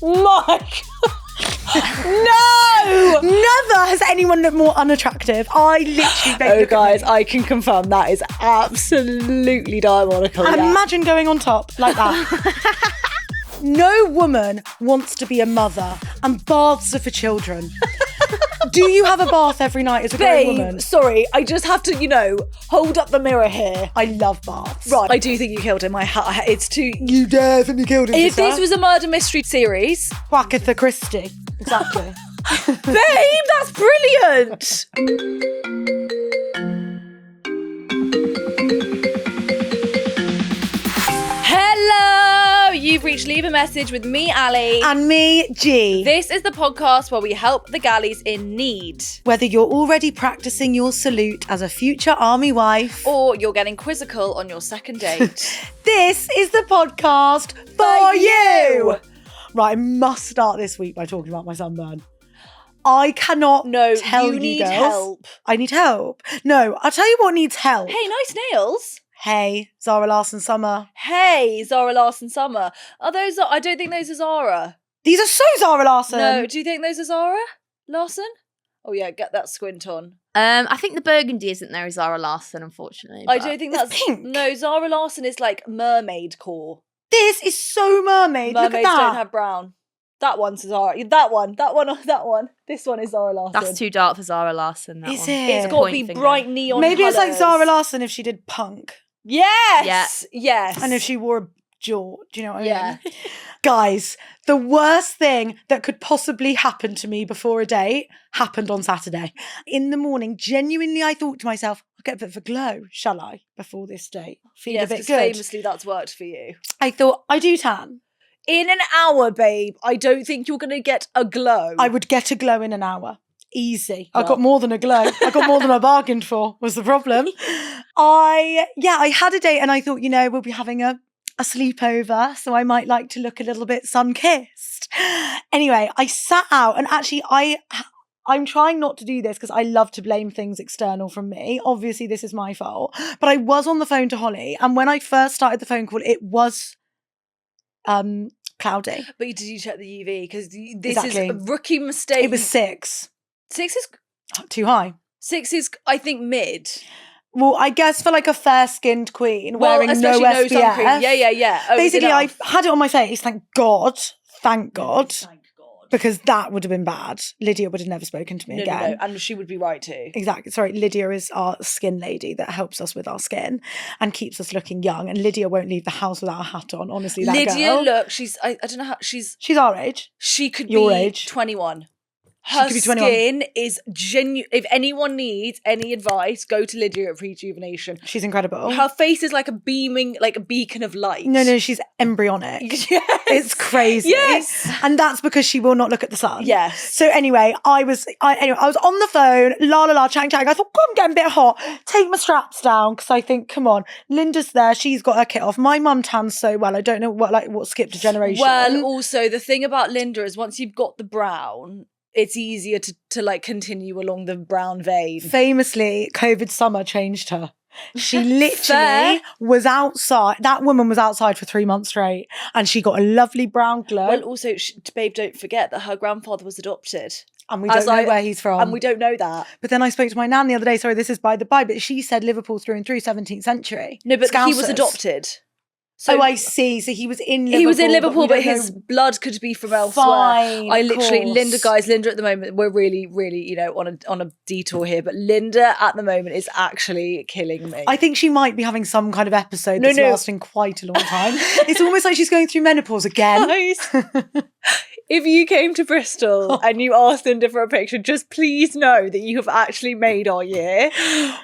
my... No! Never has anyone looked more unattractive. I literally... Oh, guys, I can confirm that is absolutely diabolical. And yeah. imagine going on top like that. No woman wants to be a mother, and baths are for children. Do you have a bath every night as a grown woman? Sorry, I just have to, hold up the mirror here. I love baths. Right, I do think you killed him. It's too... You definitely killed him. If this was a murder mystery series... Agatha Christie. Exactly. Babe, that's brilliant! Hello! You've reached Leave a Message with me, Ali. And me, G. This is the podcast where we help the galleys in need. Whether you're already practicing your salute as a future army wife, or you're getting quizzical on your second date. This is the podcast for you! Right, I must start this week by talking about my sunburn. I cannot tell you need girls. Help. I need help. No, I'll tell you what needs help. Hey, nice nails. Hey, Zara Larsson Summer. Hey, Zara Larsson Summer. Are those... I don't think those are Zara. These are so Zara Larsson. No, do you think those are Zara Larsson? Oh yeah, get that squint on. I think the burgundy isn't there as Zara Larsson, unfortunately. I don't think that's... pink. No, Zara Larsson is like mermaid core. This is so mermaid. Look at Mermaids that. don't have brown. That one's Zara. That one. This one is Zara Larsson. That's too dark for Zara Larsson. That Is one. it? It's got to be bright neon Maybe it's like colours. Zara Larsson if she did punk. Yes! Yes. And if she wore a jaw. Do you know what I Yeah. mean? Guys, the worst thing that could possibly happen to me before a date happened on Saturday. In the morning, genuinely, I thought to myself, I'll get a bit of a glow, shall I, before this date? Feel Yes, a bit 'cause good. famously that's worked for you. I thought, I do tan. In an hour, babe, I don't think you're going to get a glow. I would get a glow in an hour. Easy. I Well. got more than a glow. I got more than I bargained for, was the problem. I had a date and I thought, we'll be having a sleepover, so I might like to look a little bit sun-kissed. Anyway, I sat out and actually I'm trying not to do this because I love to blame things external from me. Obviously, this is my fault. But I was on the phone to Holly, and when I first started the phone call, it was cloudy. But did you check the UV? Because this Exactly. is a rookie mistake. It was 6. 6 is... Too high. 6 is, I think, mid. Well, I guess for like a fair-skinned queen Well, wearing no especially no SPF. sun cream. Yeah. Oh, Basically, I enough. had it on my face. Thank God. Thank God. Thank God. Because that would have been bad. Lydia would have never spoken to me again. No, and she would be right too. Exactly. Sorry, Lydia is our skin lady that helps us with our skin and keeps us looking young. And Lydia won't leave the house without a hat on. Honestly, that Lydia, girl. look, I don't know how she's our age. She could Your be age. 21. She Her could be 21. skin is genuine. If anyone needs any advice, go to Lydia at Rejuvenation. She's incredible. Her face is like a beacon of light. No, she's embryonic. Yes. It's crazy. Yes. And that's because she will not look at the sun. Yes. So anyway, I was on the phone, chatting. I thought, God, I'm getting a bit hot. Take my straps down because I think, come on, Linda's there. She's got her kit off. My mum tans so well. I don't know what skipped a generation. Well, also the thing about Linda is once you've got the brown, it's easier to like continue along the brown vein. Famously, COVID summer changed her. She literally Fair. was outside. That woman was outside for 3 months straight and she got a lovely brown glow. Well, also, babe, don't forget that her grandfather was adopted. And we don't know where he's from. And we don't know that. But then I spoke to my nan the other day. Sorry, this is by the by, but she said Liverpool through and through 17th century. No, but he was Scousers. adopted. So I see. So he was in Liverpool. He was in Liverpool, we but don't his know- blood could be from elsewhere. Fine, I of literally, course. Linda at the moment, we're really, really, on a detour here. But Linda at the moment is actually killing me. I think she might be having some kind of episode No, that's no. lasting quite a long time. It's almost like she's going through menopause again. Guys, if you came to Bristol and you asked Linda for a picture, just please know that you have actually made our year.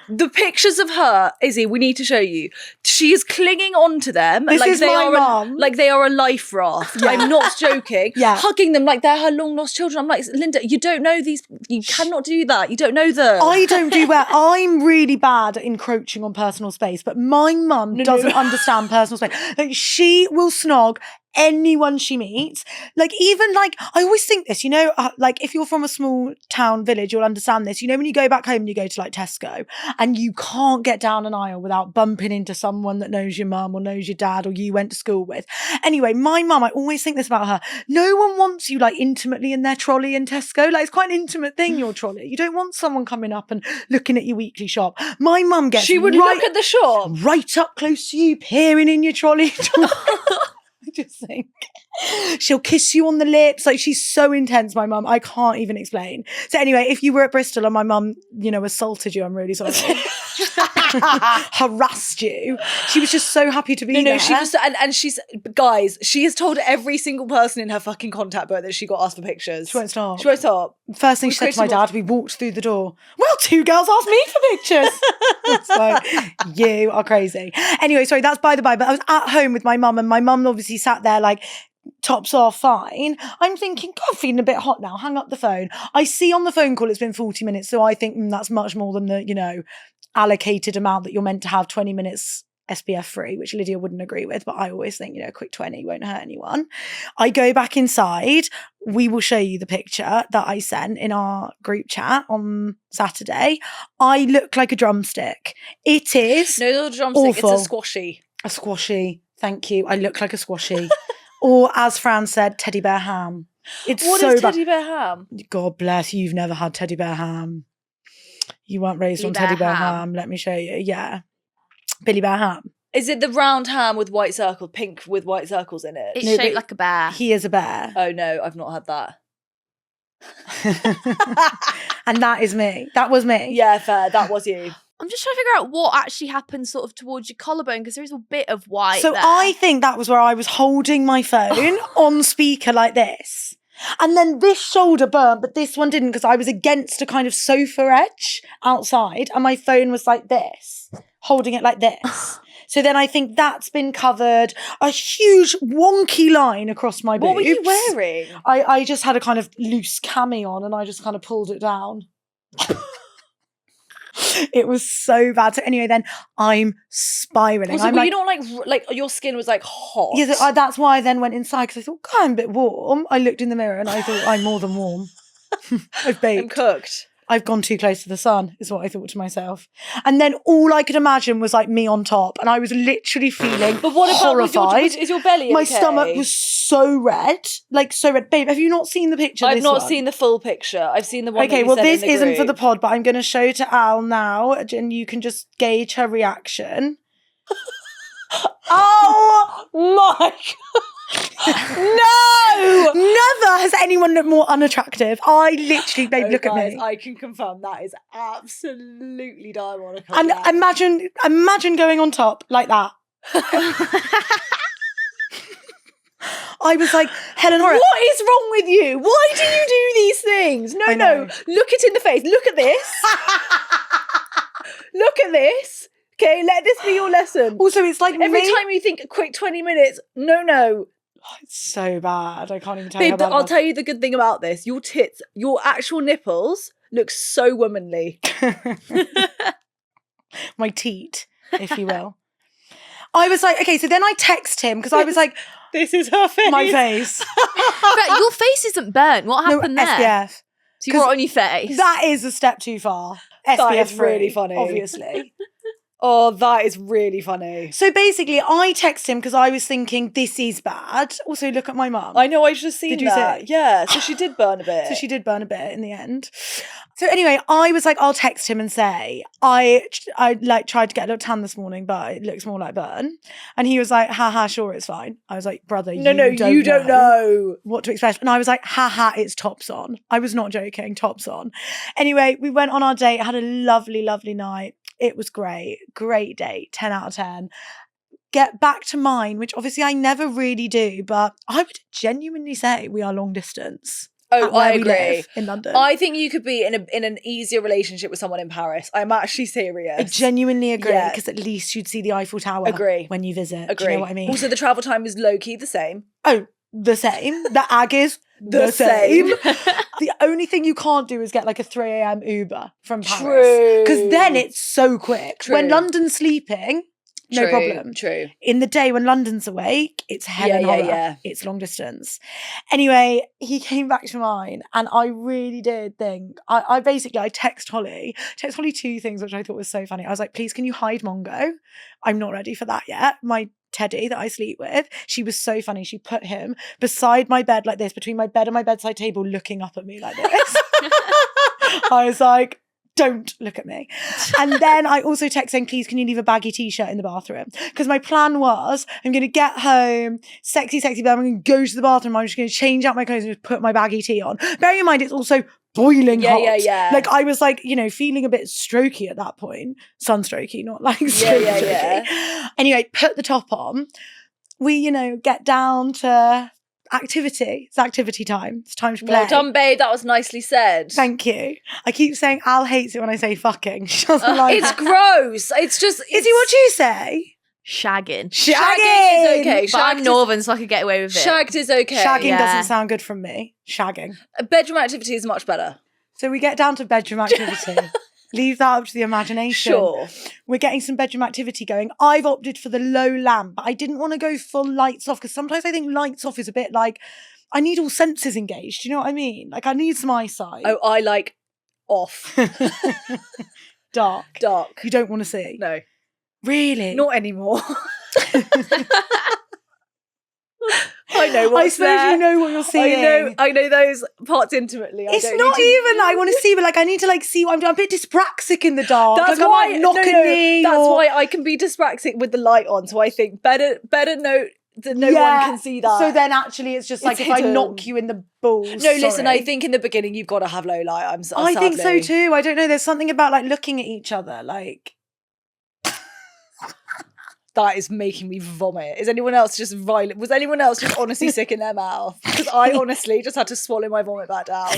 The pictures of her, Izzy, we need to show you. She is clinging on to them This like is they my are mum. like they are a life raft. I'm not joking. Yeah. Hugging them like they're her long lost children. I'm like, Linda, you don't know these. You cannot do that. You don't know them. I don't do well. I'm really bad at encroaching on personal space, but my mum doesn't understand personal space. Like, she will snog anyone she meets. Like, even like, I always think this, you know, like if you're from a small town village, you'll understand this. You know, when you go back home and you go to like Tesco and you can't get down an aisle without bumping into someone that knows your mum or knows your dad or you went to school with. Anyway, my mum, I always think this about her. No one wants you like intimately in their trolley in Tesco. Like, it's quite an intimate thing, your trolley. You don't want someone coming up and looking at your weekly shop. My mum gets She would look at the shop. right up close to you, peering in your trolley. I just think she'll kiss you on the lips. Like, she's so intense, my mum. I can't even explain. So anyway, if you were at Bristol and my mum, you know, assaulted you, I'm really sorry. Harassed you. She was just so happy to be there. No, she was, and she's, guys, she has told every single person in her fucking contact book that she got asked for pictures. She won't stop. She won't stop. First thing she said to my dad, we walked through the door. Well, 2 girls asked me for pictures. It's like, you are crazy. Anyway, sorry, that's by the by. But I was at home with my mum, and my mum obviously sat there like, tops off, fine. I'm thinking, God, I'm feeling a bit hot now. Hang up the phone. I see on the phone call it's been 40 minutes, so I think that's much more than the, you know, allocated amount that you're meant to have, 20 minutes SPF free, which Lydia wouldn't agree with, but I always think, you know, a quick 20 won't hurt anyone. I go back inside. We will show you the picture that I sent in our group chat on Saturday. I look like a drumstick. It is No, not a drumstick, awful. it's a squashy. A squashy. Thank you. I look like a squashy. Or, as Fran said, teddy bear ham. It's What so is bad. teddy bear ham? God bless, you've never had teddy bear ham. You weren't raised on Billy teddy bear bear ham. ham. Let me show you. Yeah. Billy bear ham. Is it the round ham with white circles, pink with white circles in it? It's No, shaped but like a bear. He is a bear. Oh no, I've not had that. And that is me. That was me. Yeah, fair. That was you. I'm just trying to figure out what actually happened sort of towards your collarbone, because there is a bit of white So there. I think that was where I was holding my phone on speaker like this. And then this shoulder burnt, but this one didn't, because I was against a kind of sofa edge outside and my phone was like this, holding it like this. So then I think that's been covered. A huge wonky line across my boobs. What were you wearing? I just had a kind of loose cami on and I just kind of pulled it down. It was so bad. So anyway, then I'm spiraling. Also, I'm were like, you not like your skin was like hot? yeah, that's why I then went inside, because I thought, God, I'm a bit warm. I looked in the mirror and I thought, I'm more than warm. I've I'm baked. cooked. I've gone too close to the sun, is what I thought to myself. And then all I could imagine was like me on top, and I was literally feeling But what about horrified. is your belly My okay? stomach was so red, like so red. Babe, have you not seen the picture? I've this not one? seen the full picture. I've seen the one. Okay, that you well, sent this in the isn't for the group. pod, but I'm going to show to Al now, and you can just gauge her reaction. Oh my god! No! Never has anyone looked more unattractive. I literally, babe, Oh, look guys, at me. I can confirm that is absolutely diabolical. And yeah. imagine going on top like that. I was like, Helen Horror. What is wrong with you? Why do you do these things? I No, know. look it in the face. Look at this. Look at this. Okay, let this be your lesson. Also, it's like Every me. time you think a quick 20 minutes, no. Oh, it's so bad. I can't even tell you how Babe, bad it I'll was. tell you the good thing about this. Your tits, your actual nipples look so womanly. My teat, if you will. I was like, okay, so then I text him because I was like, This is her face. my face. But your face isn't burnt. What No, happened there? SPF. So you got it on your face. That is a step too far. SPF is really free, funny. obviously. Oh, that is really funny. So basically, I text him because I was thinking, this is bad. Also, look at my mum. I know, I just seen Did you that. see? Yeah, so she did burn a bit. So she did burn a bit in the end. So anyway, I was like, I'll text him and say, I like tried to get a little tan this morning, but it looks more like burn. And he was like, haha, sure, it's fine. I was like, brother, No, you don't know. what to expect. And I was like, haha, it's tops on. I was not joking, tops on. Anyway, we went on our date, had a lovely, lovely night. It was great. Great date, 10 out of 10. Get back to mine, which obviously I never really do, but I would genuinely say we are long distance. Oh, at where I we agree. live in London. I think you could be in an easier relationship with someone in Paris. I'm actually serious. I genuinely agree, Yeah. because at least you'd see the Eiffel Tower Agree. when you visit. Agree. Do you know what I mean? Also, the travel time is low-key the same. Oh, the same. The ag is The same. The only thing you can't do is get like a 3 a.m. Uber from Paris. True. Because then it's so quick. True. When London's sleeping, no problem. True. In the day when London's awake, it's hell and horror. Yeah. It's long distance. Anyway, he came back to mine and I really did think, I text Holly 2 things, which I thought was so funny. I was like, please, can you hide Mongo? I'm not ready for that yet. My Teddy that I sleep with, she was so funny. She put him beside my bed like this, between my bed and my bedside table, looking up at me like this. I was like, don't look at me. And then I also text saying, please, can you leave a baggy t-shirt in the bathroom? Because my plan was, I'm going to get home, sexy, but I'm going to go to the bathroom. I'm just going to change out my clothes and just put my baggy tee on. Bearing in mind, it's also boiling hot. Yeah. Like I was like, feeling a bit strokey at that point. Sunstrokey, not like strokey. Yeah. Anyway, put the top on. We, get down to activity. It's activity time. It's time to play. Well done, babe. That was nicely said. Thank you. I keep saying Al hates it when I say fucking. She doesn't like it's it. gross. It's just... Is he what you say? Shagging. Shagging is okay. But I'm northern, so I could get away with it. Shagged is okay. Shagging doesn't sound good from me. Shagging. Bedroom activity is much better. So we get down to bedroom activity. Leave that up to the imagination. Sure. We're getting some bedroom activity going. I've opted for the low lamp, but I didn't want to go full lights off because sometimes I think lights off is a bit like, I need all senses engaged. Do you know what I mean? Like I need some eyesight. Oh, I like off. Dark. You don't want to see? No. Really? Not anymore. I know what's I suppose there. you know what you're seeing. I know those parts intimately. It's not even that I want to see, but like I need to like see what I'm doing. I'm a bit dyspraxic in the dark. That's like, why I might knock a knee. That's why I can be dyspraxic with the light on. So I think better note that no one can see that. So then actually it's just like It's if I hidden. knock you in the balls. No, listen, I sorry. think in the beginning you've got to have low light. I think so sadly. too. I don't know. There's something about like looking at each other like... That is making me vomit. Is anyone else just violent? Was anyone else just honestly sick in their mouth? Because I honestly just had to swallow my vomit back down.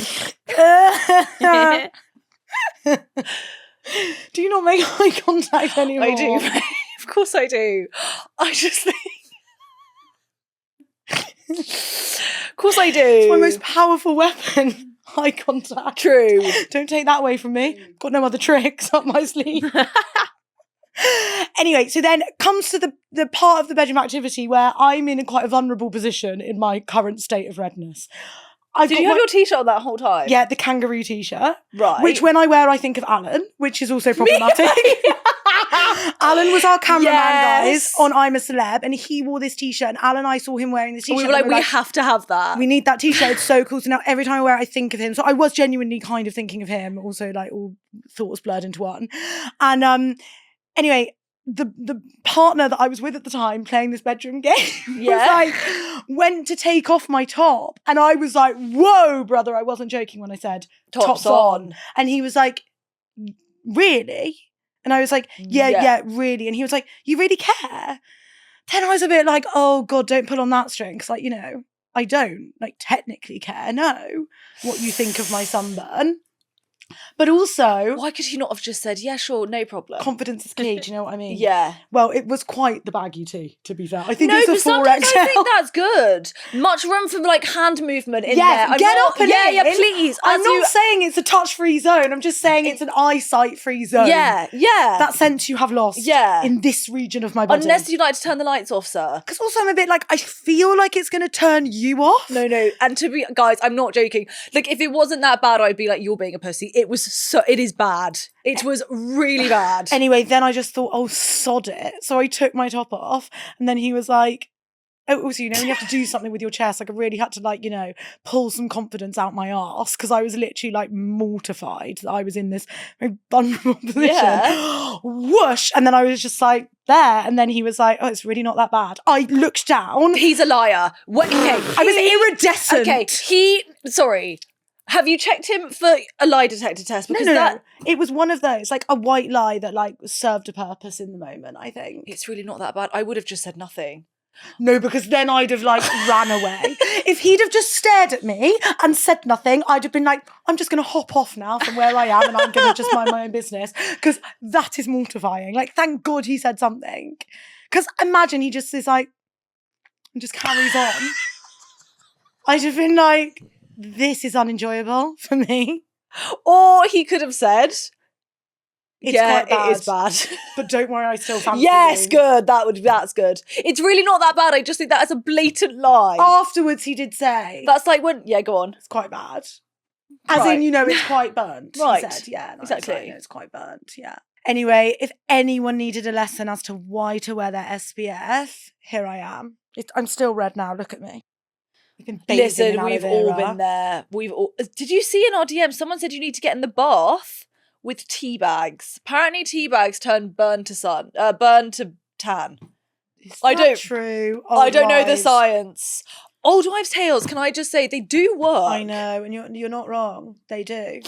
Do you not make eye contact anymore? I do. Of course I do. I just think... Of course I do. It's my most powerful weapon. Eye contact. True. Don't take that away from me. Got no other tricks up my sleeve. Anyway, so then comes to the part of the bedroom activity where I'm in quite a vulnerable position in my current state of redness. Did you have your t-shirt on that whole time? Yeah, the kangaroo t-shirt. Right. Which when I wear, I think of Alan, which is also problematic. Alan was our cameraman, guys, on I'm a Celeb, and he wore this t-shirt, and Alan and I saw him wearing this t-shirt. We were like, we have to have that. We need that t-shirt. It's so cool. So now every time I wear it, I think of him. So I was genuinely kind of thinking of him. Also, like all thoughts blurred into one. And anyway, the partner that I was with at the time playing this bedroom game went to take off my top, and I was like, whoa, brother, I wasn't joking when I said tops on. And he was like, really? And I was like, yeah, really. And he was like, you really care? Then I was a bit like, oh God, don't pull on that string. Because like, I don't like technically care, no, what you think of my sunburn. But also... Why could he not have just said, yeah, sure, no problem? Confidence is key, do you know what I mean? Yeah. Well, it was quite the baggy tee, to be fair. I think no, it's a but 4XL. sometimes I think that's good. Much room for like hand movement in there. Get up and in. Yeah, please. I'm not saying it's a touch-free zone. I'm just saying it's an eyesight-free zone. Yeah. That sense you have lost in this region of my body. Unless you'd like to turn the lights off, sir. Because also I'm a bit like, I feel like it's going to turn you off. No. And guys, I'm not joking. Like, if it wasn't that bad, I'd be like, you're being a pussy. It is bad. It was really bad. Anyway, then I just thought, oh, sod it. So I took my top off, and then he was like, oh, also, when you have to do something with your chest, like I really had to like, pull some confidence out my arse because I was literally like mortified that I was in this very vulnerable position. Yeah. Whoosh. And then I was just like, there. And then he was like, oh, it's really not that bad. I looked down. He's a liar. Okay. I was iridescent. Okay. Sorry. Have you checked him for a lie detector test? Because no. It was one of those, like a white lie that like served a purpose in the moment, I think. It's really not that bad. I would have just said nothing. No, because then I'd have like ran away. If he'd have just stared at me and said nothing, I'd have been like, I'm just going to hop off now from where I am and I'm going to just mind my own business. Because that is mortifying. Like, thank God he said something. Because imagine he just is like, and just carries on. I'd have been like, this is unenjoyable for me. Or he could have said, It's quite bad. It is bad. But don't worry, I still fancy Yes, you. good. That's good. It's really not that bad. I just think that is a blatant lie. Afterwards, he did say That's like when, go on. it's quite bad. As Right. in, it's quite burnt. Right. He said, yeah, no, Exactly. It's quite burnt, yeah. Anyway, if anyone needed a lesson as to why to wear their SPF, here I am. I'm still red now. Look at me. I've been bathing Listen, in we've aloe all vera. been there. Did you see in our DM, someone said you need to get in the bath with tea bags. Apparently tea bags turn burn to tan. Is I that don't- true? I don't know the Wives. science. Old wives' tales, can I just say, they do work. I know, and you're not wrong. They do.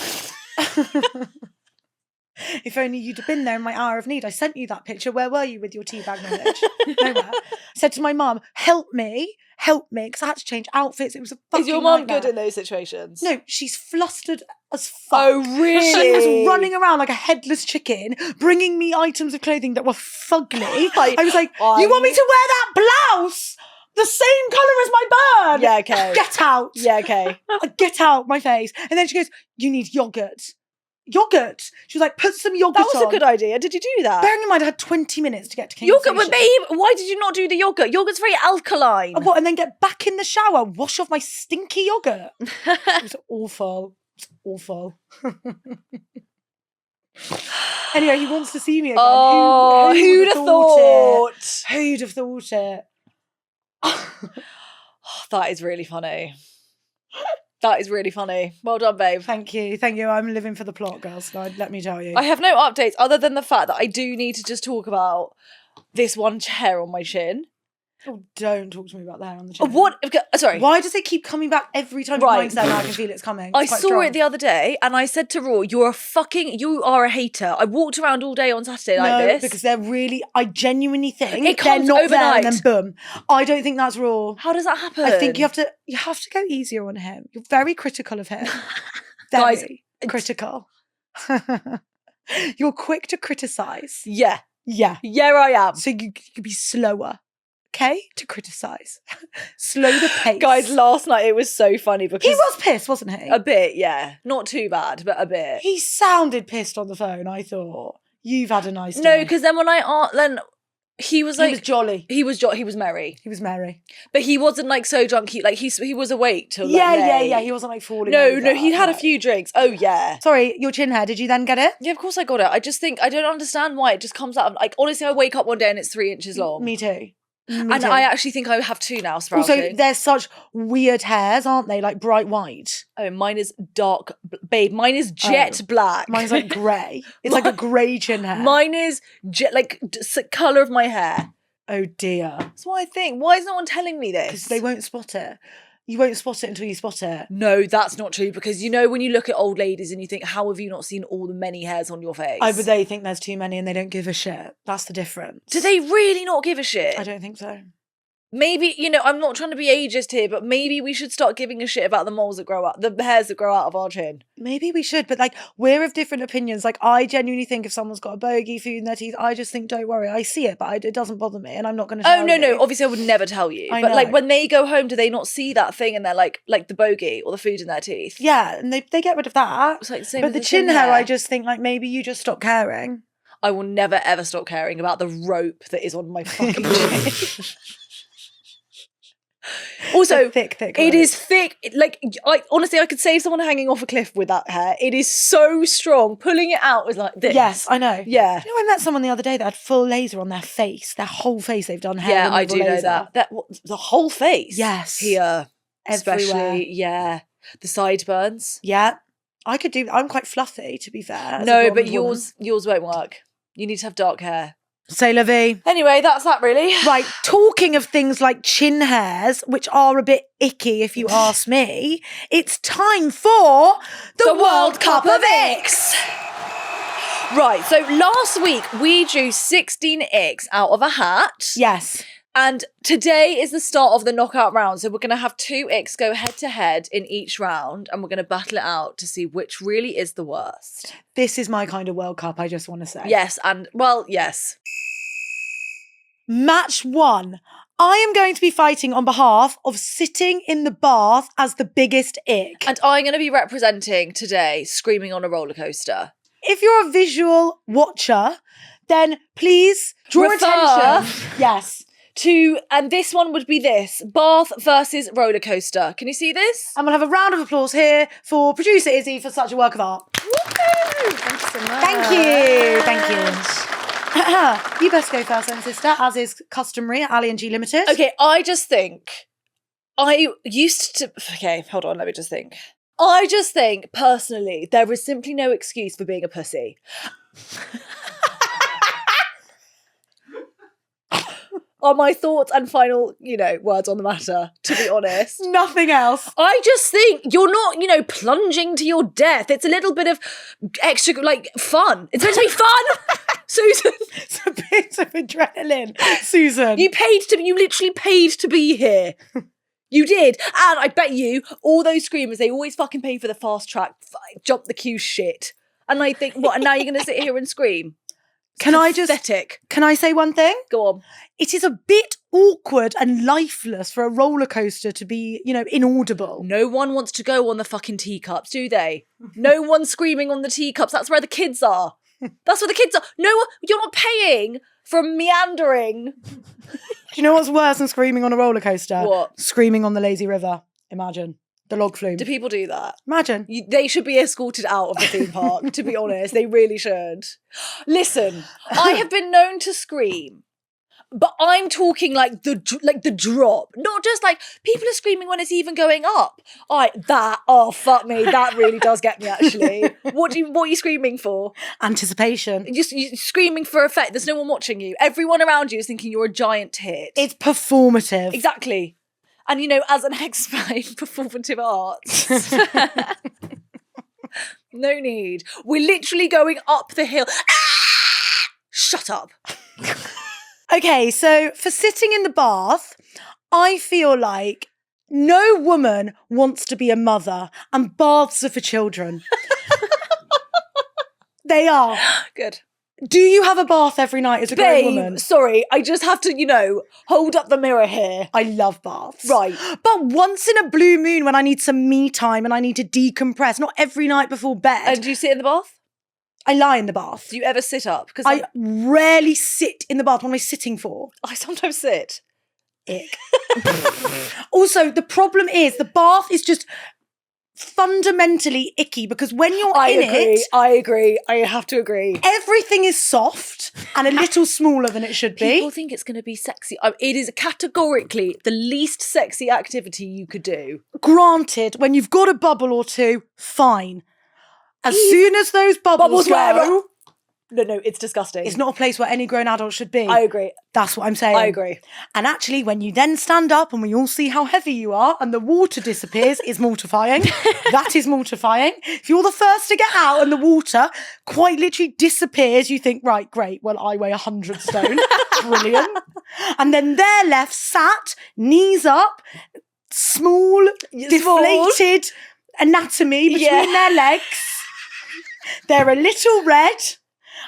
If only you'd have been there in my hour of need. I sent you that picture. Where were you with your teabag knowledge? Nowhere. I said to my mum, help me, because I had to change outfits. It was a fucking Is your mum nightmare. good in those situations? No, she's flustered as fuck. Oh, really? She was running around like a headless chicken, bringing me items of clothing that were fugly. I was like, you want me to wear that blouse? The same colour as my bird? Yeah, okay. Get out. Yeah, okay. Get out my face. And then she goes, you need yogurt. Yogurt. She was like, put some yogurt That was on. a good idea. Did you do that? Bearing in mind, I had 20 minutes to get to King's Yogurt, but Station. babe, why did you not do the yogurt? Yogurt's very alkaline. And what? And then get back in the shower, wash off my stinky yogurt. It was awful. It was awful. Anyway, he wants to see me again. Oh, Who who'd have thought? it? Who'd have thought it? That is really funny. That is really funny. Well done, babe. Thank you. I'm living for the plot, girls. Let me tell you. I have no updates other than the fact that I do need to just talk about this one hair on my chin. Oh, don't talk to me about the hair on the chin. What? Sorry. Why does it keep coming back every time Right. mine's there? Now I can feel it's coming. I It's quite saw strong. it the other day and I said to Raw, you are a hater. I walked around all day on Saturday like No, this. because they're really, I genuinely think It they're comes not there and overnight. then boom. I don't think that's raw. How does that happen? I think you have to go easier on him. You're very critical of him. Guys, Very critical. You're quick to criticise. Yeah. Yeah. Yeah, I am. So you be slower. Okay? To criticise. Slow the pace. Guys, last night it was so funny because... he was pissed, wasn't he? A bit, yeah. Not too bad, but a bit. He sounded pissed on the phone, I thought. You've had a nice day. No, because then when then he was like... he was jolly. He was merry. He was merry. But he wasn't like so drunk. He was awake till like Yeah. late. He wasn't like falling No, over. he'd had a No. few drinks. Oh, yeah. Sorry, your chin hair. Did you then get it? Yeah, of course I got it. I just think, I don't understand why it just comes out of, like, honestly, I wake up one day and it's 3 inches long. Me too. And I actually think I have 2 now sprouting. Also, they're such weird hairs, aren't they? Like bright white. Oh, mine is dark, babe. Mine is jet black. Mine's like grey. It's like a grey chin hair. Mine is colour of my hair. Oh dear. That's what I think. Why is no one telling me this? Because they won't spot it. You won't spot it until you spot it. No, that's not true. Because you know when you look at old ladies and you think, how have you not seen all the many hairs on your face? But they think there's too many and they don't give a shit. That's the difference. Do they really not give a shit? I don't think so. Maybe, I'm not trying to be ageist here, but maybe we should start giving a shit about the moles that grow up, the hairs that grow out of our chin. Maybe we should, but like we're of different opinions. Like I genuinely think if someone's got a bogey food in their teeth, I just think don't worry. I see it, but it doesn't bother me, and I'm not going to. Oh no! Obviously, I would never tell you. I But like know. when they go home, do they not see that thing and they're like the bogey or the food in their teeth? Yeah, and they get rid of that. It's like the same But with the chin hair, I just think like maybe you just stop caring. I will never ever stop caring about the rope that is on my fucking chin. Also, thick. it rope. is thick. Like, honestly, I could save someone hanging off a cliff with that hair. It is so strong. Pulling it out was like this. Yes, I know. Yeah. You know, I met someone the other day that had full laser on their face. Their whole face, they've done hair. Yeah, I removal do know laser. that. The whole face. Yes. Here. Everywhere. Especially, yeah. The sideburns. Yeah, I could do. I'm quite fluffy, to be fair. as a No, but blonde woman. yours won't work. You need to have dark hair. C'est la vie. Anyway, that's that really. Right, talking of things like chin hairs, which are a bit icky if you ask me, it's time for The World Cup of Icks. Right, so last week we drew 16 icks out of a hat. Yes. And today is the start of the knockout round. So we're going to have 2 icks go head to head in each round. And we're going to battle it out to see which really is the worst. This is my kind of World Cup, I just want to say. Yes, and well, yes. Match 1. I am going to be fighting on behalf of sitting in the bath as the biggest ick. And I'm going to be representing today screaming on a roller coaster. if you're a visual watcher, then please draw Refer. attention. Yes. And this one would be this: bath versus roller coaster. Can you see this? And we'll have a round of applause here for producer Izzy for such a work of art. Woo-hoo! Thank you so much. Thank you. You best go first then, sister, as is customary at Ali and G Limited. Okay, I just think I used to. Okay, hold on, let me just think. I just think, personally, there is simply no excuse for being a pussy. Are my thoughts and final, words on the matter, to be honest. Nothing else. I just think you're not, plunging to your death. It's a little bit of extra, fun. It's meant to be fun, Susan. It's a bit of adrenaline, Susan. You literally paid to be here. You did. And I bet you, all those screamers, they always fucking pay for the fast track, jump the queue shit. And I think, what, and now you're going to sit here and scream? Can I say one thing? Go on. It is a bit awkward and lifeless for a roller coaster to be, inaudible. No one wants to go on the fucking teacups, do they? No one's screaming on the teacups. That's where the kids are. That's where the kids are. No one, you're not paying for meandering. Do you know what's worse than screaming on a roller coaster? What? Screaming on the lazy river. Imagine. The log flume. Do people do that? Imagine. They should be escorted out of the theme park, to be honest. They really should. Listen, I have been known to scream, but I'm talking like the drop. Not just like people are screaming when it's even going up. Fuck me, that really does get me, actually. What are you screaming for? Anticipation. You're screaming for effect. There's no one watching you. Everyone around you is thinking you're a giant tit. It's performative. Exactly. And, as an expert in performative arts, no need. We're literally going up the hill. Ah! Shut up. Okay, so for sitting in the bath, I feel like no woman wants to be a mother, and baths are for children. They are. Good. Do you have a bath every night as a grown woman? Sorry, I just have to, hold up the mirror here. I love baths. Right. But once in a blue moon when I need some me time and I need to decompress, not every night before bed. And do you sit in the bath? I lie in the bath. Do you ever sit up? Because I rarely sit in the bath. What am I sitting for? I sometimes sit. Ick. Also, the problem is the bath is just fundamentally icky because when you're in it, I agree. I have to agree. everything is soft and a little smaller than it should be. People think it's going to be sexy. It is categorically the least sexy activity you could do. Granted, when you've got a bubble or two, fine. As soon as those bubbles go, No, it's disgusting. it's not a place where any grown adult should be. I agree. That's what I'm saying. I agree. And actually, when you then stand up and we all see how heavy you are and the water disappears, is mortifying. That is mortifying. If you're the first to get out and the water quite literally disappears, you think, right, great, well, I weigh 100 stone. Brilliant. And then they're left sat, knees up, small, deflated anatomy between their legs. They're a little red.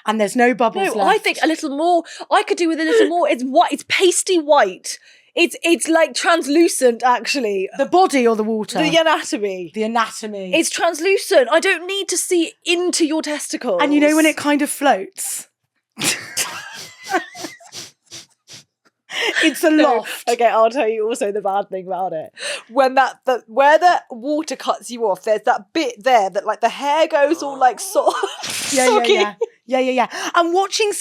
And there's no bubbles left. I think a little more. I could do with a little more. It's white. It's pasty white. It's like translucent, actually. The body or the water? The anatomy. The anatomy. It's translucent. I don't need to see into your testicles. And you know when it kind of floats? It's a loft. Okay, I'll tell you also the bad thing about it. When where the water cuts you off, there's that bit there that like the hair goes all like soggy. Yeah. And watching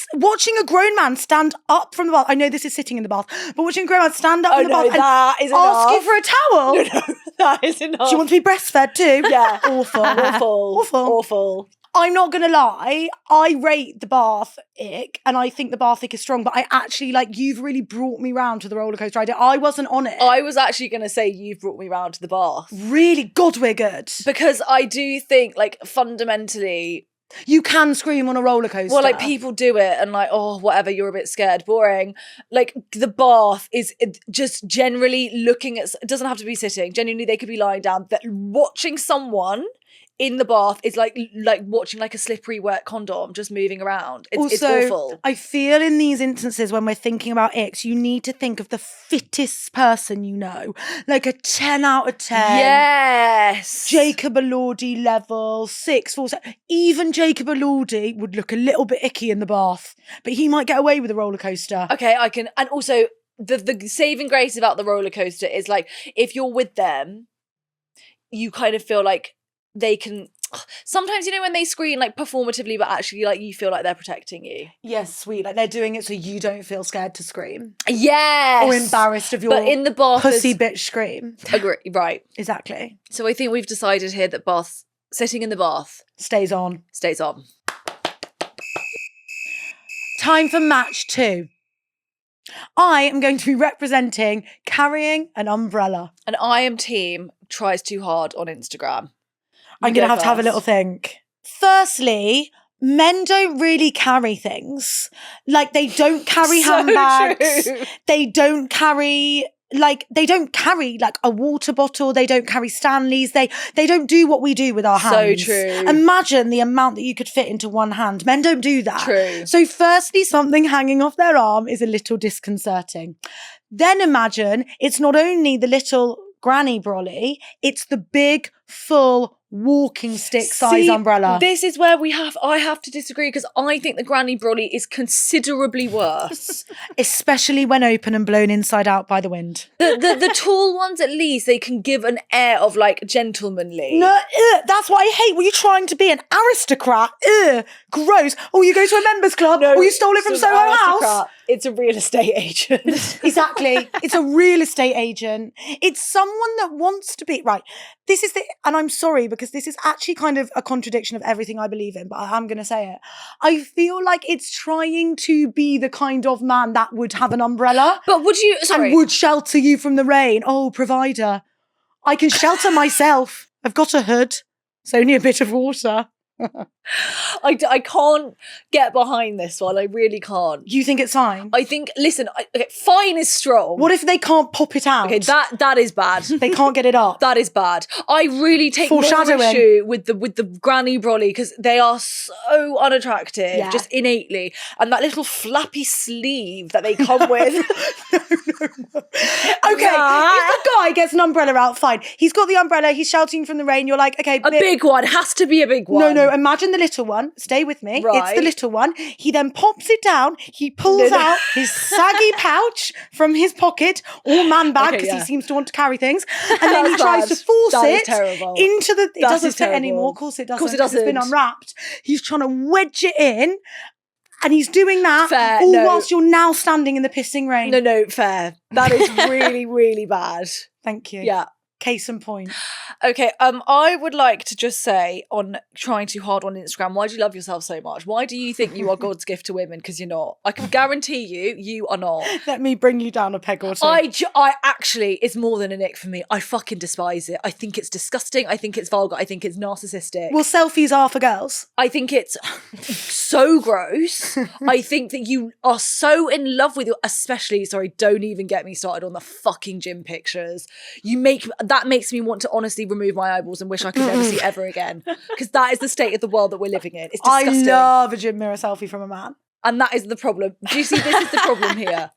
a grown man stand up from the bath. I know this is sitting in the bath, but watching a grown man stand up from the bath that and is enough. asking for a towel. No, that is enough. Do you want to be breastfed too? Yeah. Awful. I'm not going to lie, I rate the bath ick and I think the bath ick is strong, but I actually, you've really brought me round to the roller coaster idea. I wasn't on it. I was actually going to say you've brought me round to the bath. Really? God, we're good. Because I do think, fundamentally... You can scream on a roller coaster. Well, people do it and whatever, you're a bit scared, boring. The bath is just generally looking at... It doesn't have to be sitting. Genuinely, they could be lying down. That watching someone in the bath is like watching like a slippery wet condom just moving around. It's Also, awful. I feel in these instances when we're thinking about icks, you need to think of the fittest person you know, like a 10 out of 10. Yes. Jacob Elordi level, 6, 4, 7. Even Jacob Elordi would look a little bit icky in the bath, but he might get away with a roller coaster. Okay, I can. And also, the saving grace about the roller coaster is like, if you're with them, you kind of feel like they can. Sometimes, you know, when they scream like performatively, but actually like you feel like they're protecting you. Yes, sweet. Like they're doing it so you don't feel scared to scream. Yes. Or embarrassed of your but in the bath pussy bitch scream. Agree. Right. Exactly. So I think we've decided here that sitting in the bath Stays on. stays on. Time for match 2. I am going to be representing carrying an umbrella. And I am team tries too hard on Instagram. I'm going to have a little think. Firstly, men don't really carry things. Like, they don't carry So handbags. true. They don't carry like a water bottle. They don't carry Stanleys. They don't do what we do with our hands. So true. Imagine the amount that you could fit into one hand. Men don't do that. True. So firstly, something hanging off their arm is a little disconcerting. Then imagine it's not only the little granny brolly, it's the big, full walking stick size umbrella. This is where I have to disagree, because I think the granny brolly is considerably worse. Especially when open and blown inside out by the wind. The tall ones, at least they can give an air of like gentlemanly. No, that's what I hate. Were you trying to be an aristocrat? Gross. Oh, you go to a members club? No, or you stole it from it's an Soho House? aristocrat. It's a real estate agent. Exactly. It's a real estate agent. It's someone that wants to be right. This is and I'm sorry because this is actually kind of a contradiction of everything I believe in, but I'm going to say it. I feel like it's trying to be the kind of man that would have an umbrella. But would you, sorry. And would shelter you from the rain. Oh, provider. I can shelter myself. I've got a hood. It's only a bit of water. I can't get behind this one. I really can't. You think it's fine? I think, listen, okay, fine is strong. What if they can't pop it out? Okay, that is bad. They can't get it up. That is bad. I really take more Foreshadowing. issue with the granny brolly because they are so unattractive, Yeah. just innately. And that little flappy sleeve that they come with. No. Okay, if the guy gets an umbrella out, fine. He's got the umbrella, he's shouting from the rain, you're like, okay. A big one. Has to be a big one. No, imagine the little one. Stay with me. Right. It's the little one. He then pops it down. He pulls out his saggy pouch from his pocket, or man bag, because he seems to want to carry things. And then he tries to force it into the... It doesn't fit anymore. Of course it doesn't. Of course it doesn't. It's been unwrapped. He's trying to wedge it in. And he's doing that whilst you're now standing in the pissing rain. No, fair. That is really, really bad. Thank you. Yeah. Case in point. Okay, I would like to just say on trying too hard on Instagram, why do you love yourself so much? Why do you think you are God's gift to women? Because you're not. I can guarantee you are not. Let me bring you down a peg or two. I actually, it's more than a nick for me. I fucking despise it. I think it's disgusting. I think it's vulgar. I think it's narcissistic. Well, selfies are for girls. I think it's so gross. I think that you are so in love with especially, sorry, don't even get me started on the fucking gym pictures. That makes me want to honestly remove my eyeballs and wish I could never see ever again. Because that is the state of the world that we're living in. It's disgusting. I love a gym mirror selfie from a man. And that is the problem. Do you see, this is the problem here.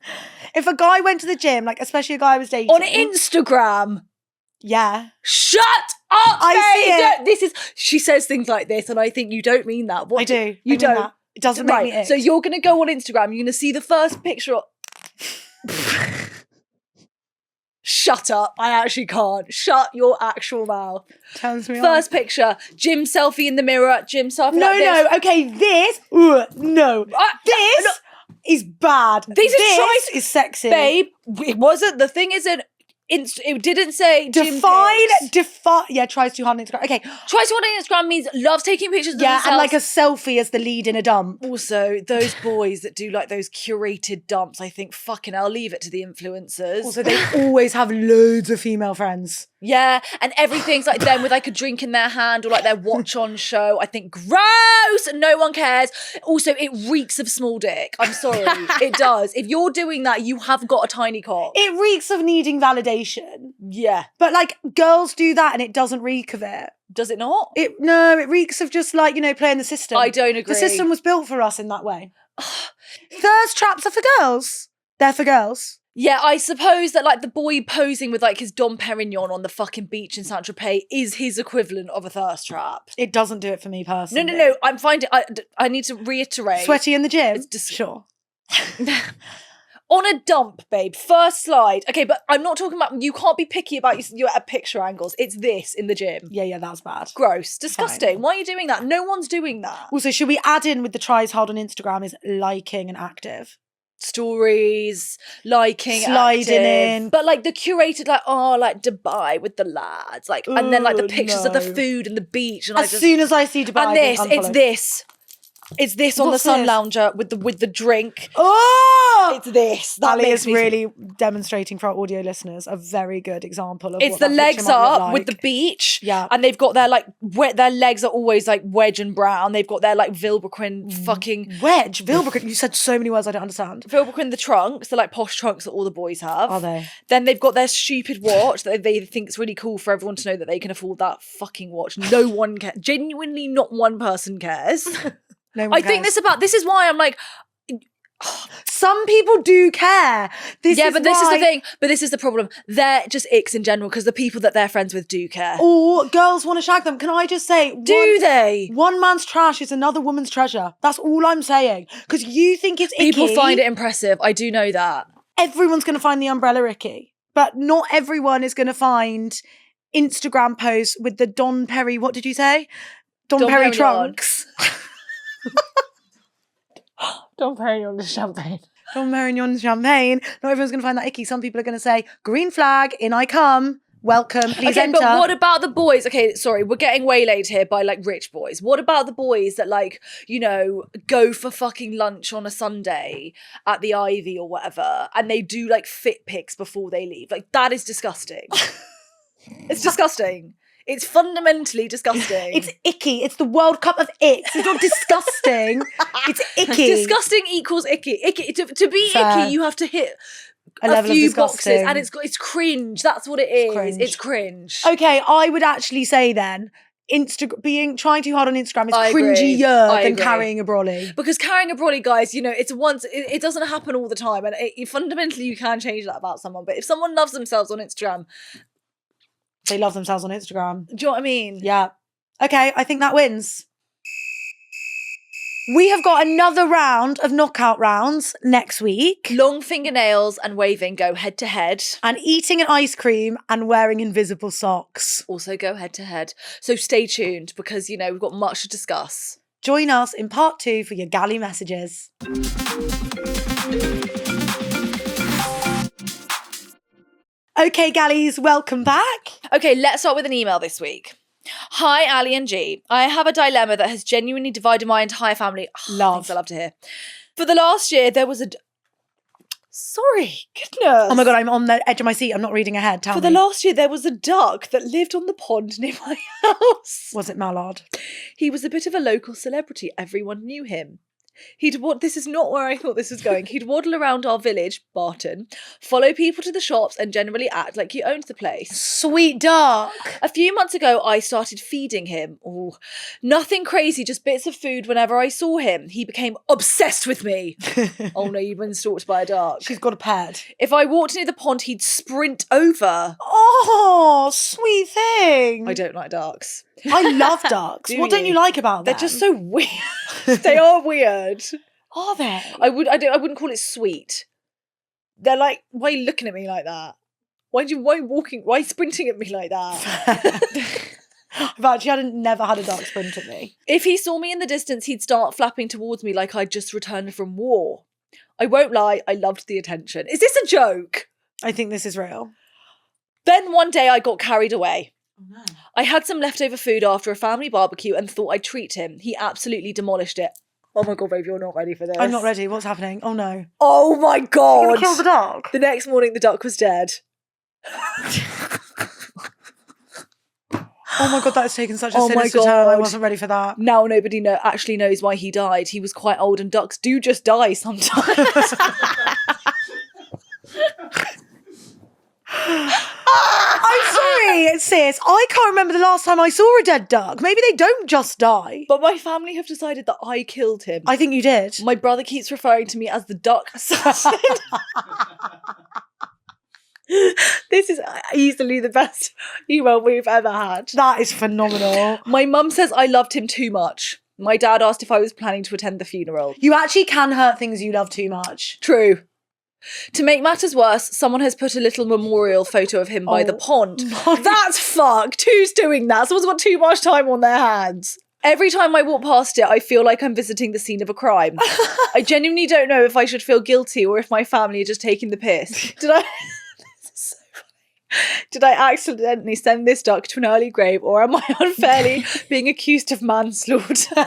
If a guy went to the gym, like especially a guy I was dating. On Instagram. Yeah. Shut up, I see it. She says things like this and I think you don't mean that. I do. You don't. That. It doesn't make me ick. So you're going to go on Instagram, you're going to see the first picture Shut up. I actually can't. Shut your actual mouth. Turns me First picture, gym selfie in the mirror, gym selfie like this. No, okay, this, no. This is bad. This is sexy. Babe, it wasn't, the thing isn't, it didn't say define, yeah, tries too hard on Instagram. Okay. Tries too hard on Instagram means loves taking pictures of themselves. Yeah, and like a selfie as the lead in a dump. Also, those boys that do like those curated dumps, I think, fucking hell, leave it to the influencers. Also, they always have loads of female friends. Yeah, and everything's like them with like a drink in their hand or like their watch on show. I think gross, and no one cares. Also, it reeks of small dick. I'm sorry, it does. If you're doing that, you have got a tiny cock. It reeks of needing validation. Yeah, But like girls do that and it doesn't reek of it. does it not? It reeks of just like, playing the system. I don't agree. The system was built for us in that way. Thirst traps are for girls. They're for girls. Yeah, I suppose that like the boy posing with like his Dom Perignon on the fucking beach in Saint Tropez is his equivalent of a thirst trap. It doesn't do it for me personally. No. I'm finding. I need to reiterate. Sweaty in the gym? It's just sure. On a dump, babe. First slide. Okay, but I'm not talking about. You can't be picky about your picture angles. It's this in the gym. Yeah, that's bad. Gross, disgusting. Why are you doing that? No one's doing that. Also, should we add in with the tries hard on Instagram is liking and active? Stories, liking, Sliding active. in. But like the curated, like Dubai with the lads, like, and then like the pictures of the food and the beach, and As soon as I see Dubai, and it's this on the What's sun this? lounger with the drink. Oh, It's this. That Ali makes is me really demonstrating for our audio listeners a very good example of It's what the that legs picture might look up with the like. beach. Yeah. And they've got their like their legs are always like wedge and brown. They've got their like Vilebrequin fucking Wedge, Vilebrequin. You said so many words I don't understand. Vilebrequin the trunks, the like posh trunks that all the boys have. Are they? Then they've got their stupid watch that they think is really cool for everyone to know that they can afford that fucking watch. No one cares. Genuinely not one person cares. No one I think cares. this is why I'm like, Some people do care. This is this is the thing. But this is the problem. They're just icks in general because the people that they're friends with do care. Or girls want to shag them. Can I just say, Do they? one man's trash is another woman's treasure. That's all I'm saying. Because you think it's icky. People find it impressive. I do know that. Everyone's going to find the umbrella icky. But not everyone is going to find Instagram posts with the Don Perry, what did you say? Don Perry Perignon. trunks. Don't carry on the champagne. Don Perignon champagne. Not everyone's going to find that icky. Some people are going to say, green flag, in I come. Welcome, please Okay, enter. but what about the boys? Okay, sorry, we're getting waylaid here by like rich boys. What about the boys that like, go for fucking lunch on a Sunday at the Ivy or whatever, and they do like fit pics before they leave? Like, that is disgusting. It's disgusting. It's fundamentally disgusting. It's icky. It's the World Cup of icks. It's not disgusting. It's icky. Disgusting equals icky. Icky to be Fair. icky, you have to hit A a level of few boxes, disgusting. and it's cringe. That's what it is. cringe. It's cringe. Okay, I would actually say then, trying too hard on Instagram is I agree. cringier I than agree. carrying a brolly. Because carrying a brolly, guys, it doesn't happen all the time, and fundamentally you can change that about someone. But if someone loves themselves on Instagram, They love themselves on Instagram. do you know what I mean? Yeah. Okay, I think that wins. We have got another round of knockout rounds next week. Long fingernails and waving go head to head. And eating an ice cream and wearing invisible socks. Also go head to head. So stay tuned because we've got much to discuss. Join us in part 2 for your galley messages. Okay, galleys, welcome back. Okay, let's start with an email this week. Hi, Ali and G. I have a dilemma that has genuinely divided my entire family. Love. Things I love to hear. For the last year, there was a... Sorry, goodness. Oh my God, I'm on the edge of my seat. I'm not reading ahead. Tell For me. the last year, there was a duck that lived on the pond near my house. Was it Mallard? He was a bit of a local celebrity. Everyone knew him. This is not where I thought this was going. He'd waddle around our village, Barton, follow people to the shops and generally act like he owned the place. Sweet duck. A few months ago, I started feeding him. Oh, nothing crazy, just bits of food whenever I saw him. He became obsessed with me. Oh no, you've been stalked by a duck. She's got a pet. If I walked near the pond, he'd sprint over. Oh, sweet thing. I don't like ducks. I love ducks. Do What don't you? you like about them? They're just so weird. They are weird. Are they? I wouldn't call it sweet. They're like, why are you looking at me like that? Why sprinting at me like that? I've actually never had a duck sprint at me. If he saw me in the distance, he'd start flapping towards me like I'd just returned from war. I won't lie, I loved the attention. Is this a joke? I think this is real. Then one day I got carried away. Oh no. I had some leftover food after a family barbecue and thought I'd treat him. He absolutely demolished it. Oh my God, babe, you're not ready for this. I'm not ready. What's happening? Oh no. Oh my You're God. gonna kill the dog? The next morning, the duck was dead. Oh my God, that has taken such a Oh my sinister turn. I God. wasn't ready for that. Now nobody actually knows why he died. He was quite old and ducks do just die sometimes. I'm sorry, sis. I can't remember the last time I saw a dead duck. Maybe they don't just die. But my family have decided that I killed him. I think you did. My brother keeps referring to me as the duck assassin. This is easily the best email we've ever had. That is phenomenal. My mum says I loved him too much. My dad asked if I was planning to attend the funeral. You actually can hurt things you love too much. True. To make matters worse, someone has put a little memorial photo of him by the pond. That's fucked. Who's doing that? Someone's got too much time on their hands. Every time I walk past it, I feel like I'm visiting the scene of a crime. I genuinely don't know if I should feel guilty or if my family are just taking the piss. Did I accidentally send this duck to an early grave, or am I unfairly being accused of manslaughter?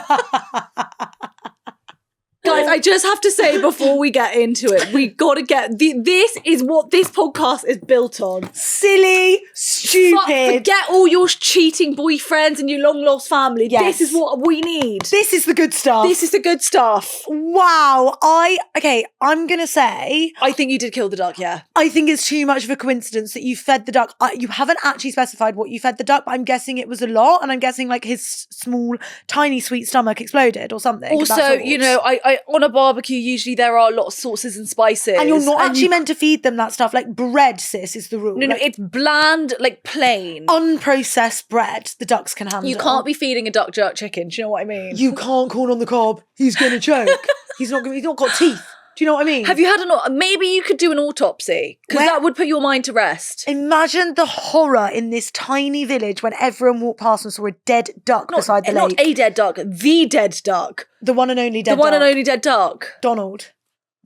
Guys, I just have to say before we get into it, we got to get... this is what this podcast is built on. Silly, stupid. Forget all your cheating boyfriends and your long-lost family. Yes. This is what we need. This is the good stuff. This is the good stuff. Wow. I'm going to say... I think you did kill the duck, yeah. I think it's too much of a coincidence that you fed the duck. You haven't actually specified what you fed the duck, but I'm guessing it was a lot, and I'm guessing like his small, tiny, sweet stomach exploded or something. Also, you know, I on a barbecue, usually there are a lot of sauces and spices. And you're not actually meant to feed them that stuff. Like bread, sis, is the rule. No, it's bland, like plain. Unprocessed bread, the ducks can handle. You can't be feeding a duck jerk chicken, do you know what I mean? You can't corn on the cob. He's going to choke. He's not got teeth. Do you know what I mean? Have you had maybe you could do an autopsy, because that would put your mind to rest. Imagine the horror in this tiny village when everyone walked past and saw a dead duck beside the lake. Not a dead duck, the dead duck. The one and only dead duck. The one and only dead duck. Donald.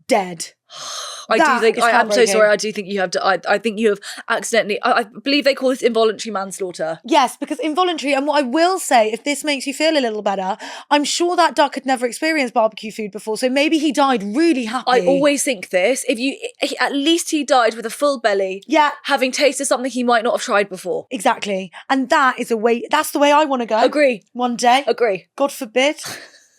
Dead. I am so sorry. I do think you have to. I think you have accidentally. I believe they call this involuntary manslaughter. Yes, because involuntary. And what I will say, if this makes you feel a little better, I'm sure that duck had never experienced barbecue food before, so maybe he died really happy. I always think this. At least he died with a full belly. Yeah, having tasted something he might not have tried before. Exactly, and that's the way I want to go. Agree. One day. Agree. God forbid.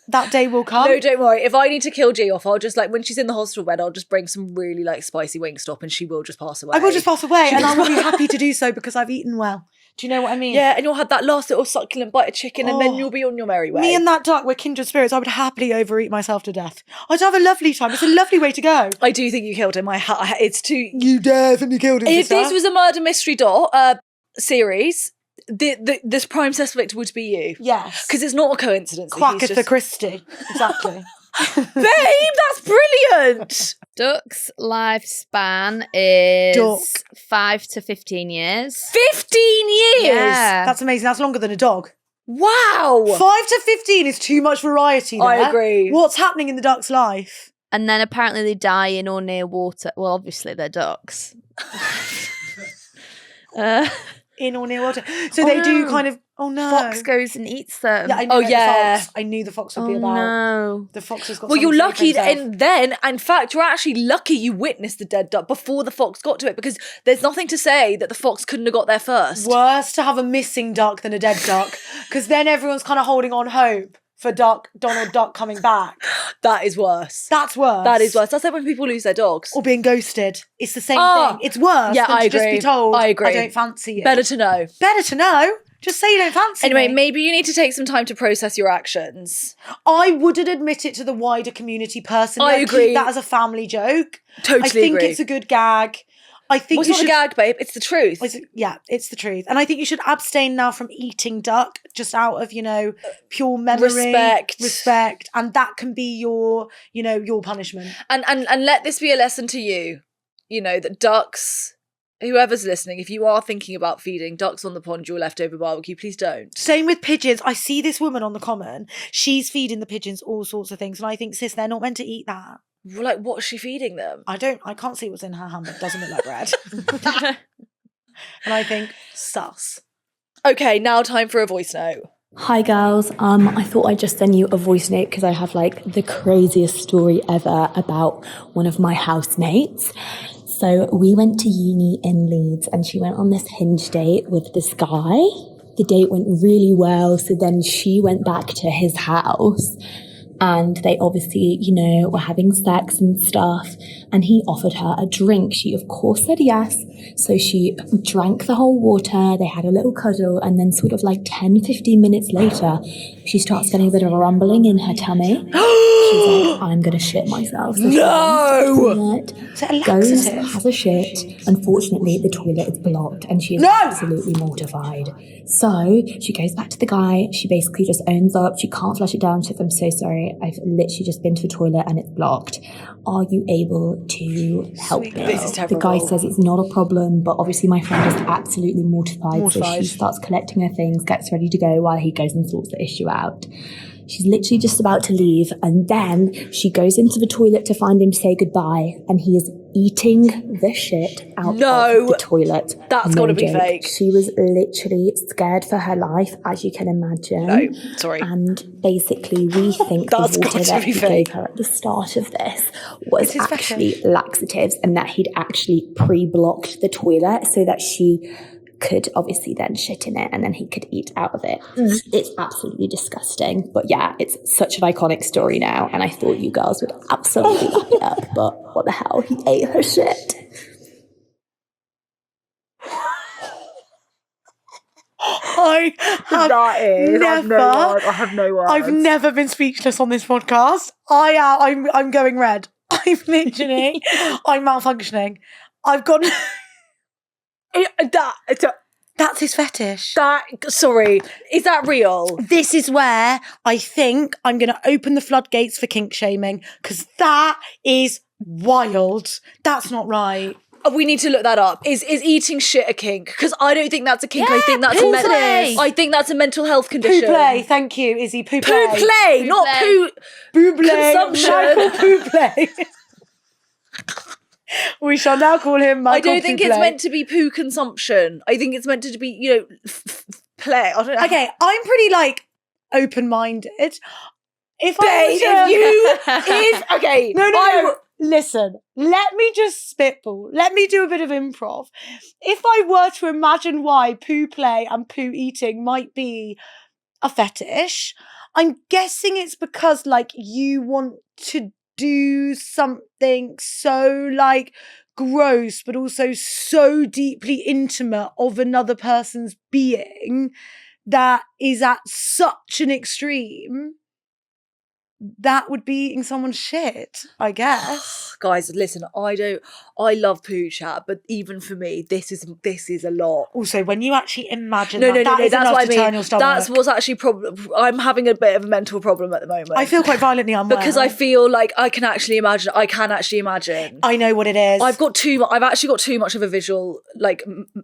That day will come. No, don't worry. If I need to kill G off, I'll just when she's in the hospital bed, I'll just bring some really spicy Wingstop and she will just pass away. I will just pass away and I will be happy to do so because I've eaten well. Do you know what I mean? Yeah, and you'll have that last little succulent bite of chicken and then you'll be on your merry way. Me and that duck, we're kindred spirits. I would happily overeat myself to death. I'd have a lovely time. It's a lovely way to go. I do think you killed him. It's too... You definitely killed him. If this was a murder mystery series... This prime suspect would be you. Yes. Because it's not a coincidence. Quackatha Christie. Exactly. Babe, that's brilliant. Duck's lifespan is 5 to 15 years. 15 years? Yeah. That's amazing. That's longer than a dog. Wow. 5 to 15 is too much variety there. I agree. What's happening in the duck's life? And then apparently they die in or near water. Well, obviously they're ducks. In or near water. So they do kind of, oh no. Fox goes and eats them. Yeah, I knew the fox. I knew the fox would be about. No. The fox has got Well, you're lucky, and then, in fact, you're actually lucky you witnessed the dead duck before the fox got to it, because there's nothing to say that the fox couldn't have got there first. Worse to have a missing duck than a dead duck, because then everyone's kind of holding on hope for Donald Duck coming back. That is worse. That's worse. That is worse. That's like when people lose their dogs. Or being ghosted. It's the same thing. It's worse than I to just be told, I don't fancy you. Better to know. Better to know. Just say you don't fancy me. Anyway, maybe you need to take some time to process your actions. I wouldn't admit it to the wider community personally. I agree. Keep that as a family joke. Totally I think agree. It's a good gag. I think it's not a gag, babe. It's the truth. It's the truth. And I think you should abstain now from eating duck, just out of, pure memory. Respect. And that can be your punishment. And let this be a lesson to you, that ducks, whoever's listening, if you are thinking about feeding ducks on the pond your leftover barbecue, please don't. Same with pigeons. I see this woman on the common. She's feeding the pigeons all sorts of things. And I think, sis, they're not meant to eat that. Well, what's she feeding them? I can't see what's in her hand, but it doesn't look like bread. And I think, sus. Okay, now time for a voice note. Hi girls, I thought I'd just send you a voice note because I have the craziest story ever about one of my housemates. So we went to uni in Leeds and she went on this Hinge date with this guy. the date went really well. So then she went back to his house and they obviously, you know, were having sex and stuff. And he offered her a drink. She, of course, said yes. So she drank the whole water. They had a little cuddle. And then sort of like 10, 15 minutes later, she starts getting a bit of a rumbling in her tummy. She's like, I'm going to shit myself. So No! Goes, has a shit. Unfortunately, the toilet is blocked and she is absolutely mortified. So she goes back to the guy. She basically just owns up. She can't flush it down. She says, I'm so sorry. I've literally just been to the toilet and it's blocked. Are you able to help me? This is terrible. The guy says it's not a problem, but obviously my friend is absolutely mortified. So she starts collecting her things, gets ready to go while he goes and sorts the issue out. She's literally just about to leave, and then she goes into the toilet to find him to say goodbye, and he is eating the shit out of the toilet. That's got to be fake. She was literally scared for her life, as you can imagine. No, sorry. And basically, we think the water that he gave her at the start of this was actually laxatives, and that he'd actually pre-blocked the toilet so that she could obviously then shit in it and then he could eat out of it. It's absolutely disgusting. But yeah, it's such an iconic story now and I thought you girls would absolutely lap it up. But what the hell? He ate her shit. I have no words. I've never been speechless on this podcast. I'm going red. I'm malfunctioning. I've got... That's his fetish. Sorry, is that real? This is where I think I'm going to open the floodgates for kink shaming because that is wild. That's not right. We need to look that up. Is eating shit a kink? Because I don't think that's a kink. Yeah, I think that's I think that's a mental health condition. Poo play. Thank you, Izzy. Poo play. Poo play, not poo. Poo play. Consumption. Michael Poo play. We shall now call him Michael I don't think it's meant to be poo consumption. I think it's meant to be, you know, play. I don't know. Okay, I'm pretty open-minded. No. Listen, let me just spitball. Let me do a bit of improv. If I were to imagine why poo play and poo eating might be a fetish, I'm guessing it's because you want to do something so gross but also so deeply intimate of another person's being that is at such an extreme. That would be eating someone's shit, I guess. Guys, listen, I love poo chat, but even for me, this is a lot. Also, when you actually imagine no, that's what I mean. Your stomach. That's what's actually problem. I'm having a bit of a mental problem at the moment. I feel quite violently unwell. Because I feel like I can actually imagine. I know what it is. I've actually got too much of a visual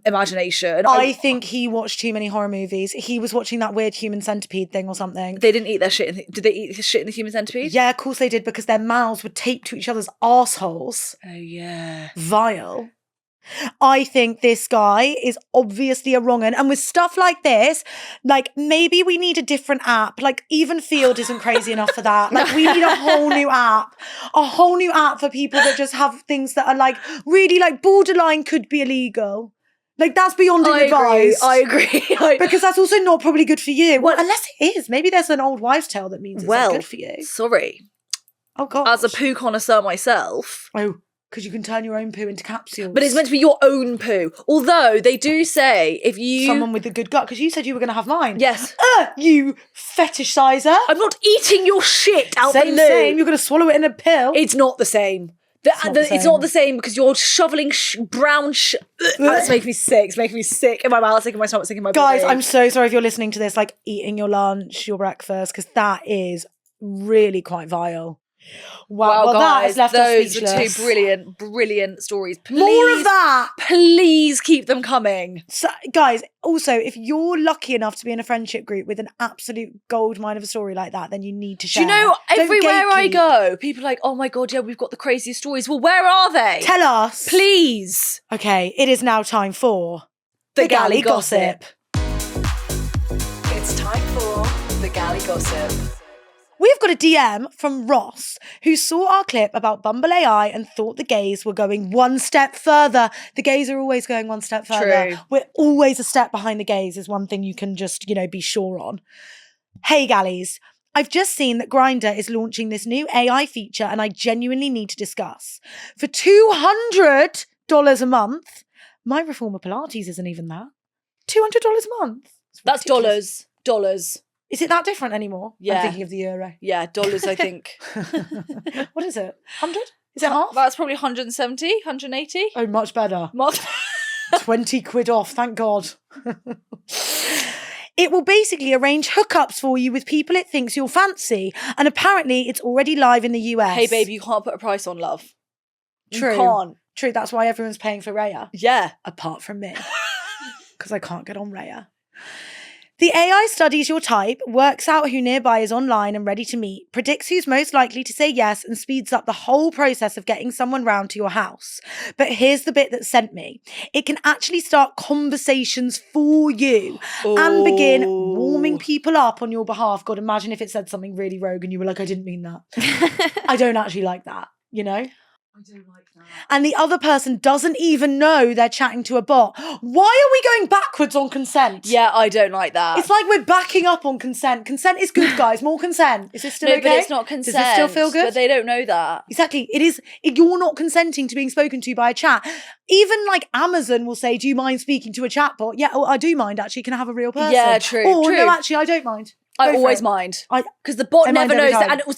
imagination. I think he watched too many horror movies. He was watching that weird human centipede thing or something. They didn't eat their shit. Did they eat the shit in the human centipede? Yeah, of course they did, because their mouths were taped to each other's arseholes. Oh, yeah. Vile. I think this guy is obviously a wrong un. And with stuff like this, maybe we need a different app. Even Field isn't crazy enough for that. We need a whole new app. A whole new app for people that just have things that are really borderline could be illegal. That's beyond advised. I agree. Because that's also not probably good for you. Well, unless it is. Maybe there's an old wives' tale that means it's not good for you. Sorry. Oh, God. As a poo connoisseur myself. Oh, because you can turn your own poo into capsules. But it's meant to be your own poo. Although they do say if you... Someone with a good gut, because you said you were going to have mine. Yes. You fetish sizer. I'm not eating your shit out the loo. Same. You're going to swallow it in a pill. It's not the same. It's not the same because you're shoveling brown That's making me sick. It's making me sick in my mouth, sick in my stomach, sick in my body. Guys, I'm so sorry if you're listening to this, eating your lunch, your breakfast, because that is really quite vile. Wow, well, guys, that has left us those speechless. are two brilliant stories. Please, more of that. Please keep them coming. So, guys, also, if you're lucky enough to be in a friendship group with an absolute goldmine of a story like that, then you need to share. Do you know, Don't everywhere I gatekeep. go, people are like, oh my God, yeah, we've got the craziest stories. Well, where are they? Tell us. Please. Okay, it is now time for The Galley Gossip. It's time for The Galley Gossip. We've got a DM from Ross who saw our clip about Bumble AI and thought the gays were going one step further. The gays are always going one step further. True. We're always a step behind the gays is one thing you can just, be sure on. Hey, galleys. I've just seen that Grindr is launching this new AI feature and I genuinely need to discuss. For $200 a month, my reformer Pilates isn't even that. $200 a month. That's ridiculous. dollars. Is it that different anymore? Yeah. I'm thinking of the euro. Yeah, dollars, I think. What is it? 100? Is it half? That's probably 170, 180. Oh, much better. 20 quid off, thank God. It will basically arrange hookups for you with people it thinks you'll fancy. And apparently it's already live in the US. Hey, babe, you can't put a price on love. True. You can't. True, that's why everyone's paying for Raya. Yeah. Apart from me. Because I can't get on Raya. The AI studies your type, works out who nearby is online and ready to meet, predicts who's most likely to say yes, and speeds up the whole process of getting someone round to your house. But here's the bit that sent me. It can actually start conversations for you and begin warming people up on your behalf. God, imagine if it said something really rogue and you were like, I didn't mean that. I don't actually like that, I don't like that. And the other person doesn't even know they're chatting to a bot. Why are we going backwards on consent? Yeah, I don't like that. It's like we're backing up on consent. Consent is good, guys. More consent. Is this still okay? No, but it's not consent. Does it still feel good? But they don't know that. Exactly. It is. You're not consenting to being spoken to by a chat. Even like Amazon will say, do you mind speaking to a chatbot? Yeah, I do mind actually. Can I have a real person? Yeah, true. Or true. no, actually, I don't mind. I always mind. Because the bot never knows that. And it was,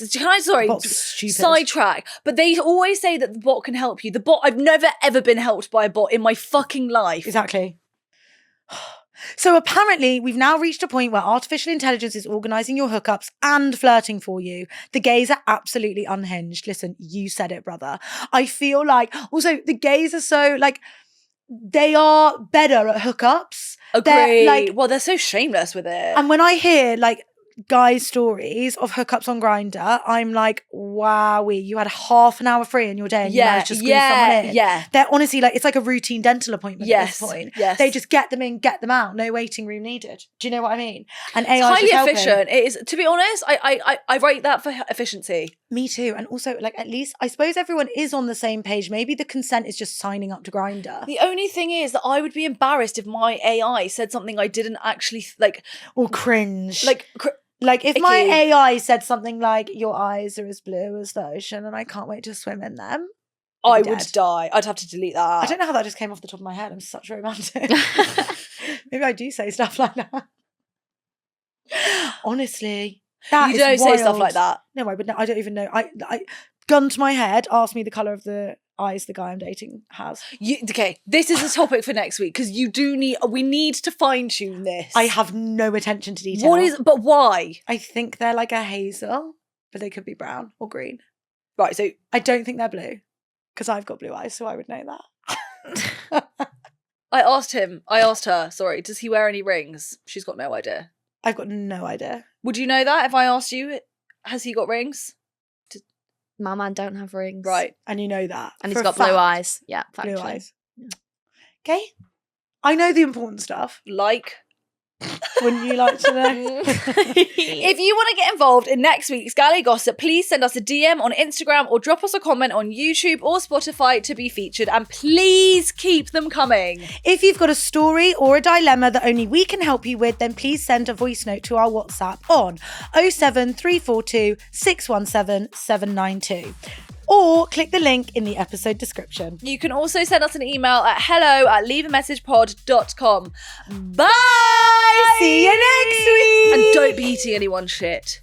sidetrack. But they always say that the bot can help you. The bot, I've never ever been helped by a bot in my fucking life. Exactly. So apparently we've now reached a point where artificial intelligence is organising your hookups and flirting for you. The gays are absolutely unhinged. Listen, you said it, brother. I feel like, also the gays are so like, they are better at hookups. Agree. They're so shameless with it. And when I hear like guys' stories of hookups on Grindr, I'm like, wowee, you had half an hour free in your day and you managed to squeeze someone in. Yeah. They're honestly like, it's like a routine dental appointment at this point. Yes. They just get them in, get them out. No waiting room needed. Do you know what I mean? And AI it's is highly just efficient. It is, to be honest, I rate that for efficiency. Me too. And also, like, at least I suppose everyone is on the same page. Maybe the consent is just signing up to Grindr. The only thing is that I would be embarrassed if my AI said something I didn't actually like. Or cringe. Like if my AI said something like, your eyes are as blue as the ocean and I can't wait to swim in them, I would die. I'd have to delete that. I don't know how that just came off the top of my head. I'm such a romantic. Maybe I do say stuff like that. Honestly. You don't say stuff like that. No, I don't even know. I gun to my head, ask me the colour of the eyes the guy I'm dating has. Okay, this is a topic for next week because we need to fine tune this. I have no attention to detail. But why? I think they're like a hazel, but they could be brown or green. Right, so I don't think they're blue because I've got blue eyes, so I would know that. I asked her, sorry, does he wear any rings? She's got no idea. I've got no idea. Would you know that if I asked you, has he got rings? My man don't have rings. Right. And you know that. And he's got blue eyes. Yeah, factually. Blue eyes. Yeah. Okay. I know the important stuff. Like? Wouldn't you like to know? If you want to get involved in next week's Galley Gossip, please send us a DM on Instagram or drop us a comment on YouTube or Spotify to be featured. And please keep them coming. If you've got a story or a dilemma that only we can help you with, then please send a voice note to our WhatsApp on 07342 617 792. Or click the link in the episode description. You can also send us an email at hello@leaveamessagepod.com. Bye! See you next week! And don't be eating anyone's shit.